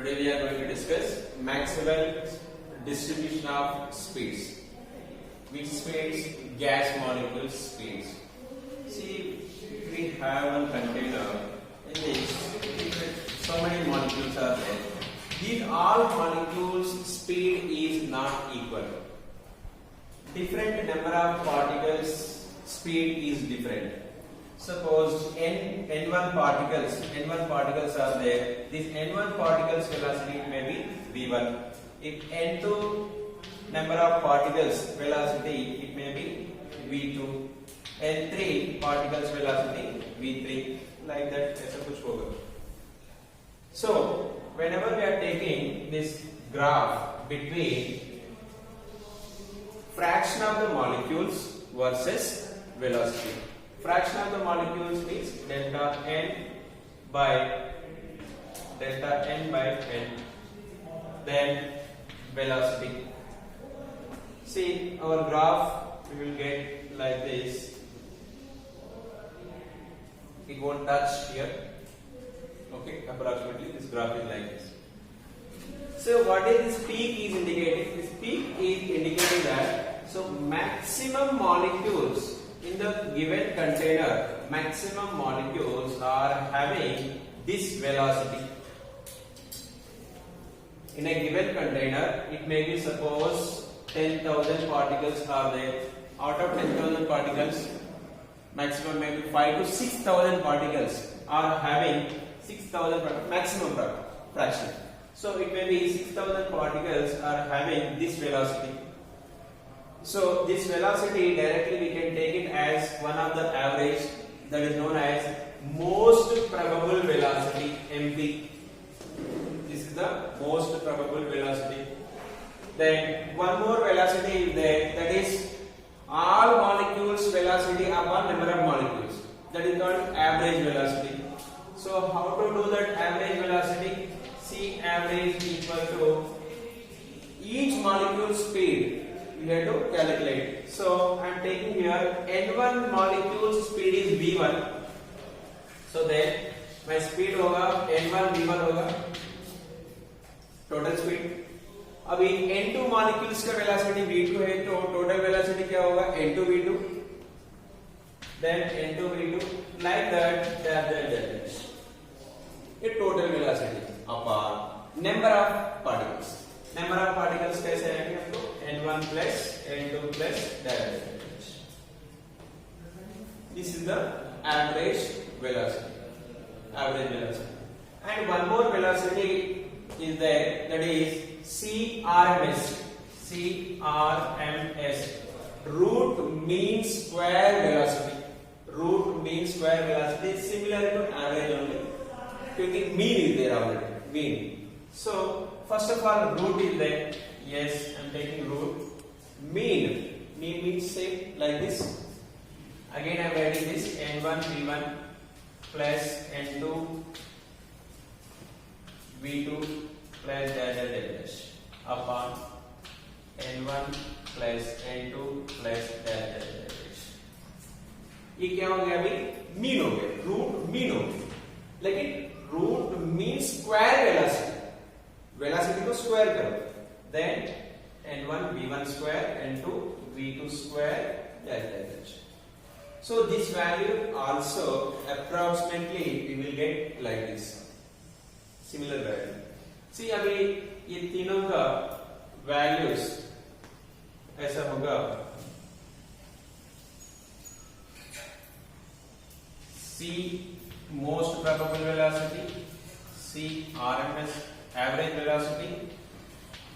Today we are going to discuss Maxwell's distribution of speeds. Which speeds? Gas molecules speeds. See, we have one container in this. So many molecules are there. These all molecules speed is not equal. Different number of particles speed is different. Suppose n1 particles are there. This n1 particles velocity may be v1. If n2 number of particles velocity, it may be v2. n3 particles velocity v3. Like that, ऐसा कुछ होगा. So whenever we are taking this graph between fraction of the molecules versus velocity. Fraction of the molecules is delta n by n. Then velocity. See our graph, we will get like this. It won't touch here. Okay, approximately this graph is like this. So what is this peak is indicating? This peak is indicating that maximum molecules in the given container, maximum molecules are having this velocity. In a given container, it may be suppose 10,000 particles are there. Out of 10,000 particles, maximum may be 5 to 6,000 particles are having 6,000 maximum fraction. So it may be 6,000 particles are having this velocity. So this velocity directly we can take it as one of the average, that is known as most probable velocity, MP. This is the most probable velocity. Then one more velocity is there, that is all molecules velocity upon number of molecules. That is called average velocity. So how to do that average velocity? C average equal to each molecule speed. We have to calculate. So I am taking here n1 molecule speed is v1. So then my speed होगा n1 v1 होगा total speed. अभी n2 molecules का velocity v2 है तो total velocity क्या होगा n2 v2. Then n2 v2 like that dash. ये total velocity upon number of particles. Number of particles कैसे आएंगे आपको n1 plus n2 plus dash. This is the average velocity. And one more velocity is there, that is CRMS. Root mean square velocity. Root mean square velocity is similar to average only. क्योंकि mean is there already. Mean. So first of all, root is there. Yes, I am taking root. Mean means same like this. Again I am writing this n1 v1 plus n2 v2 plus dash upon n1 plus n2 plus dash. ये क्या हो गया अभी? Mean हो गया. Root mean हो गया. लेकिन रूट मीन स्क्वायर वेलोसिटी को स्क्वायर करो. Then n1 v1 square n2 v2 square dash. So this value also approximately we will get like this. Similar value. See अभी ये तीनों का values ऐसा होगा. C most probable velocity, C RMS average velocity,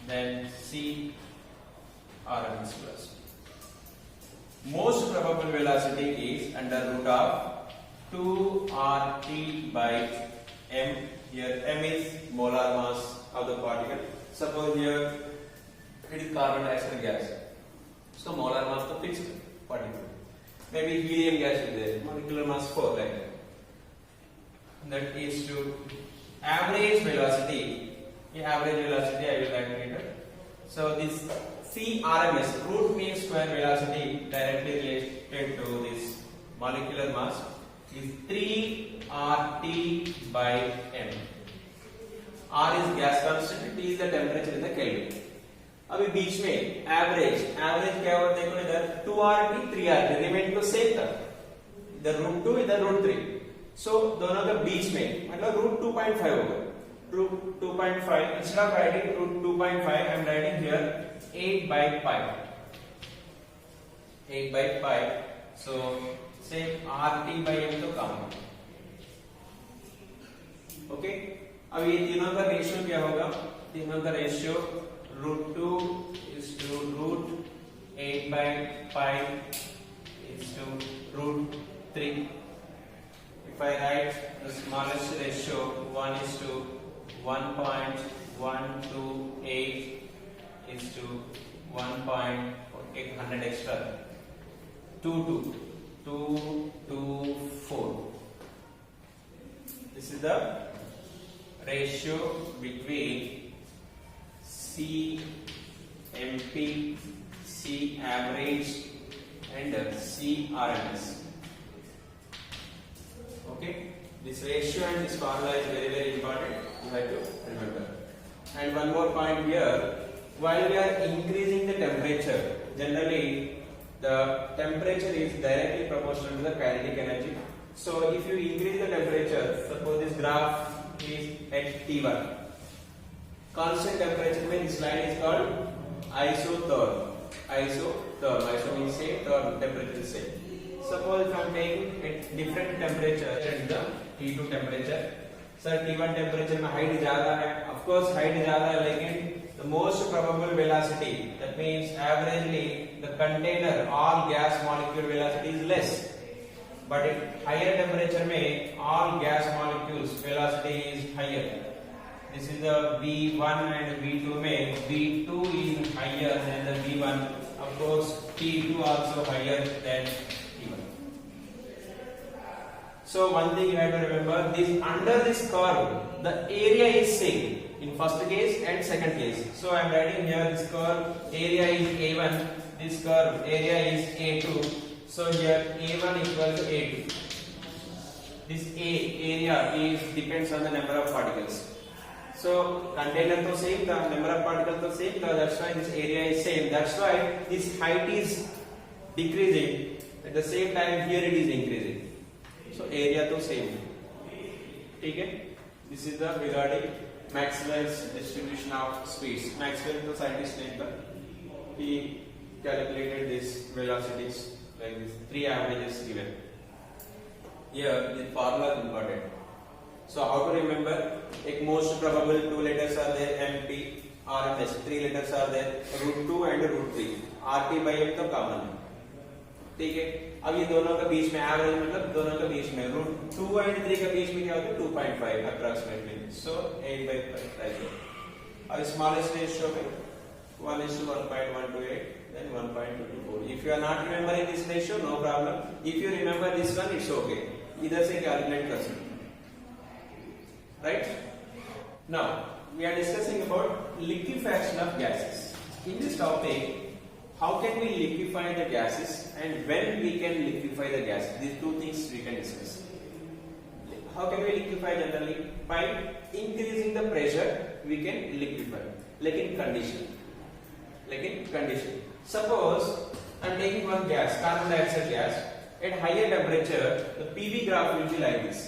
then C RMS velocity. Most probable velocity is under root of 2RT by m. Here m is molar mass of the particle. Suppose here it is carbon dioxide gas. So molar mass to fixed particle. Maybe helium gas is there. Molecular mass 4 like that. That is to average velocity. The average velocity I will write later. So this CRMS, root mean square velocity, directly related to this molecular mass is 3RT by m. R is gas constant, T is the temperature in the Kelvin. अभी बीच में average क्या होता है? देखो इधर 2RT 3RT remain तो same था, इधर √2 इधर √3, सो दोनों के बीच में मतलब √2.5 होगा. √2.5 instead of writing √2.5 I am writing here 8/pi. 8/pi. So same RT/m तो कम है. ओके, अब ये तीनों का रेशियो क्या होगा? तीनों का ratio √2 is to √8/pi is to √3. If I write the smallest ratio 1 is to 1.128 is to 1.100 extra 224. This is the ratio between CMP, C average and C RMS. Okay, this ratio and this formula is very important. You have to remember. And one more point here, while we are increasing the temperature, generally the temperature is directly proportional to the kinetic energy. So if you increase the temperature, suppose this graph is at T1, constant temperature means this line is called isotherm. Iso means same, therm temperature is same. Suppose if I am taking a different temperature and the T2 temperature, sir T1 temperature में height ज़्यादा है, of course height ज़्यादा है, लेकिन the most probable velocity, that means averagely the container all gas molecule velocity is less, but at higher temperature में all gas molecules velocity is higher. This is the V1 and V2 में V2 is higher than the V1, of course T2 also higher than T1. So one thing you have to remember, this under this curve the area is same in first case and second case. So I am writing here this curve area is A1, this curve area is A2. So here A1 equal to A2. This area is depends on the number of particles. So container to same, the number of particles to same, that's why this area is same. That's why this height is decreasing. At the same time here it is increasing. So area to same. Okay? This is the regarding Maxwell's distribution of speeds. Maxwell to scientist name, he calculated these velocities like this. 3 averages given. Here the formula is important. So how to remember? एक most probable 2 letters are there, MP, RMS. 3 letters are there, √2 and √3. RT/m तो common है. ठीक है, अब ये दोनों के बीच में एवरेज मतलब दोनों के बीच में √2 and 3 के बीच में क्या होता है? 2.5 अप्रॉक्सीमेटली. सो 8/5. अब स्मॉलेस्ट रेशियो में 1:1.128 then 1.224. If you are not remembering this ratio, no problem. If you remember this one, it's okay. इधर से कैलकुलेट कर सकते. Right? Now we are discussing about liquefaction of gases. In this topic, how can we liquefy the gases and when we can liquefy the gases? These two things we can discuss. How can we liquefy generally? By increasing the pressure, we can liquefy. Lekin condition. Suppose I am taking one gas, carbon dioxide gas. At higher temperature, the PV graph will be like this.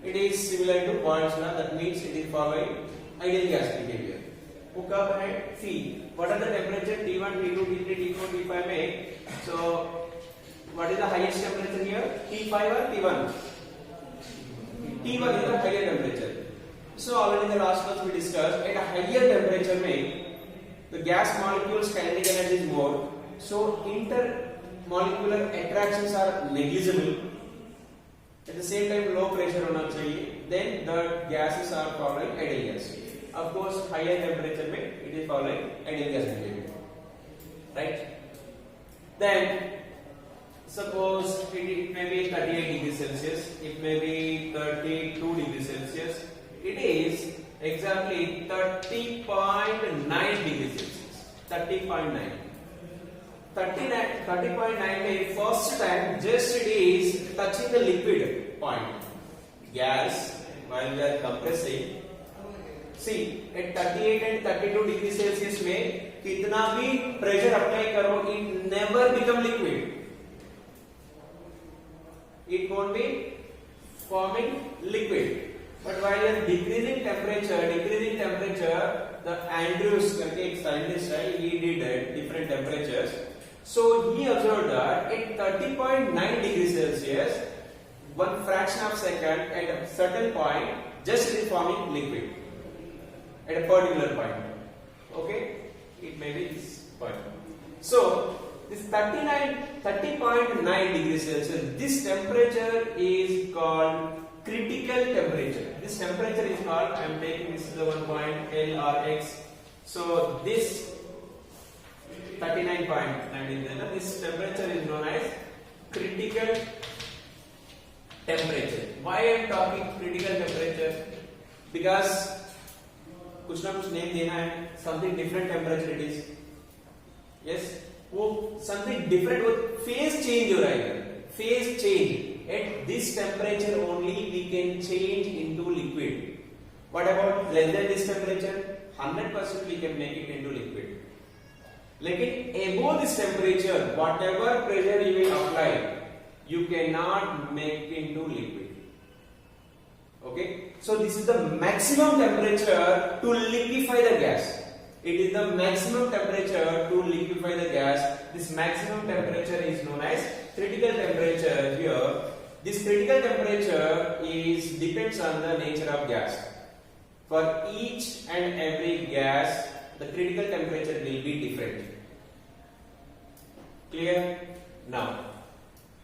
It is similar to points now, that means it is following ideal gas behavior. वो कब है? feed. What are the temperature? T1, T2, T3, T4, T5 में. So what is the highest temperature here? T5 or T1? T1 is the higher temperature. So already in the last class we discussed, at a higher temperature में the gas molecules kinetic energy is more. So intermolecular attractions are negligible. At the same time low pressure होना चाहिए. Then the gases are following ideal gas. Of course higher temperature में it is following ideal gas behavior. Right? Then suppose it may be 38 degrees Celsius, it may be 32 degrees Celsius. It is exactly 30.9 degrees Celsius. 30.9. 30.9 में first time just it is touching the liquid point. Gas while we are compressing, C at 38 and 32 degree celsius में कितना भी pressure apply करो, it never become liquid, it won't be forming liquid. But while you are decreasing temperature, the Andrews करके एक scientist है, he did at different temperatures. So he observed that at 30.9 degrees Celsius, one fraction of second at a certain point, just it is forming liquid at a particular point. Okay, it may be this point. So this 30.9 degrees Celsius, this temperature is called critical temperature. This temperature is called, I am taking this is the 1 point L or X. So this 39.9, this temperature is known as critical temperature. Why I am talking critical temperature? Because कुछ ना कुछ name देना है, something different temperature it is. Yes, वो something different, वो phase change हो रहा है इधर, phase change. At this temperature only we can change into liquid. What about less than this temperature? 100% we can make it into liquid. लेकिन above this temperature, whatever pressure you will apply, you cannot make into liquid. Okay, so this is the maximum temperature to liquefy the gas. It is the maximum temperature to liquefy the gas. This maximum temperature is known as critical temperature here. This critical temperature is depends on the nature of gas. For each and every gas, the critical temperature will be different. Clear? Now,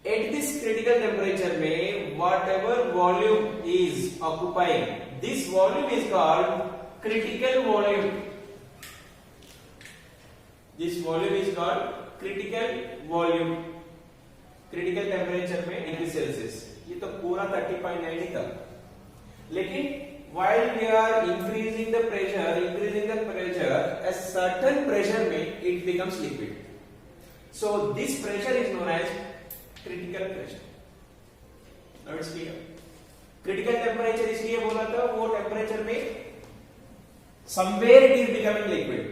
at this critical temperature में whatever volume is occupying, this volume is called critical volume. This volume is called critical volume. Critical temperature में degree Celsius, ये तो पूरा 30.9 ही था. लेकिन while we are increasing the pressure, a certain pressure में it becomes liquid. So this pressure is known as critical pressure. Now it's clear. Critical temperature इसलिए बोला था, वो temperature में somewhere it is becoming liquid.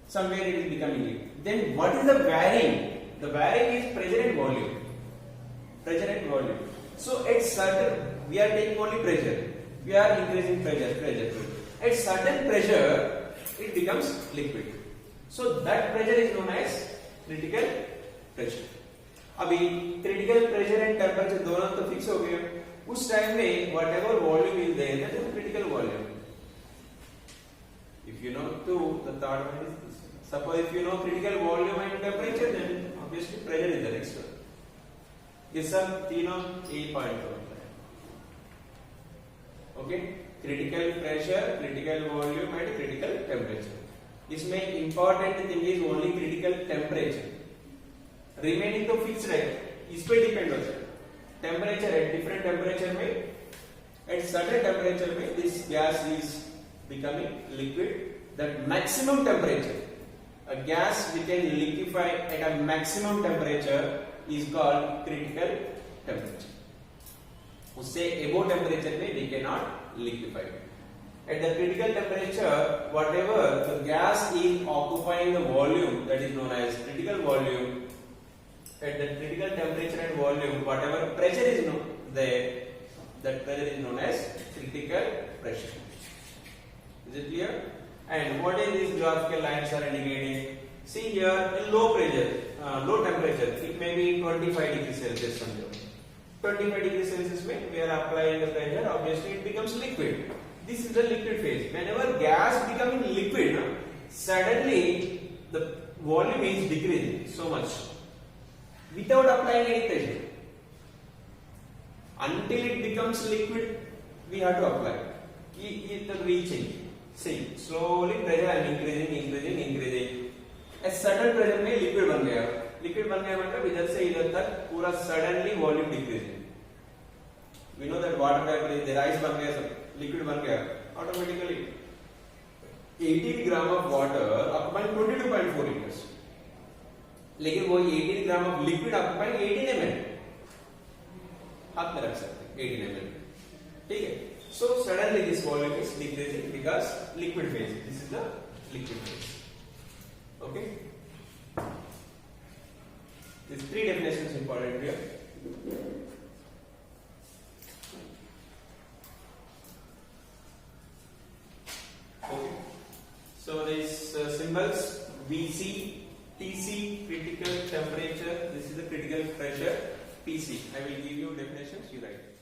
Somewhere it is becoming liquid. Then what is the varying? The varying is pressure and volume. Pressure and volume. So at certain, we are taking only pressure. We are increasing pressure. At certain pressure, it becomes liquid. So that pressure is known as critical pressure. अभी critical pressure and temperature दोनों तो fix हो गए. उस time में whatever volume is there, that is critical volume. If you know two, the third one is this. Suppose if you know critical volume and temperature, then obviously pressure is the next one. ये सब तीनों एक point पर होता है. Okay, critical pressure, critical volume and critical temperature. इसमें important thing is only critical temperature. Remaining तो fixed है, इस पे depend होता है. Temperature at different temperature में, at certain temperature में this gas is becoming liquid. That maximum temperature, a gas we can liquefy at a maximum temperature is called critical temperature. उससे above temperature में we cannot liquefy. At the critical temperature, whatever the gas is occupying the volume, that is known as critical volume. At the critical temperature and volume, whatever pressure is there, that pressure is known as critical pressure. Is it clear? And what is these graphical lines are indicating? See here, a low pressure, low temperature, it may be 25 degrees Celsius. 25 degrees Celsius में we are applying the pressure, obviously it becomes liquid. This is the liquid phase. Whenever gas becoming liquid, suddenly the volume is decreasing so much without applying any pressure. Until it becomes liquid, we have to apply. It is reaching. See, slowly pressure is increasing. A sudden pressure में liquid बन गया. Liquid बन गया मतलब इधर से इधर तक पूरा suddenly volume decreasing. We know that water vapor is there, ice बन गया, सब liquid बन गया. Automatically, 18 gram of water occupying 22.4 liters. लेकिन वो 18 gram of liquid occupying 18 ml. हाथ में रख सकते हैं 18 ml. ठीक है. So suddenly this volume is decreasing because liquid phase. This is the liquid phase. Okay. These three definitions important here. Okay. So these symbols VC, TC, critical temperature. This is the critical pressure. PC. I will give you definitions. You write.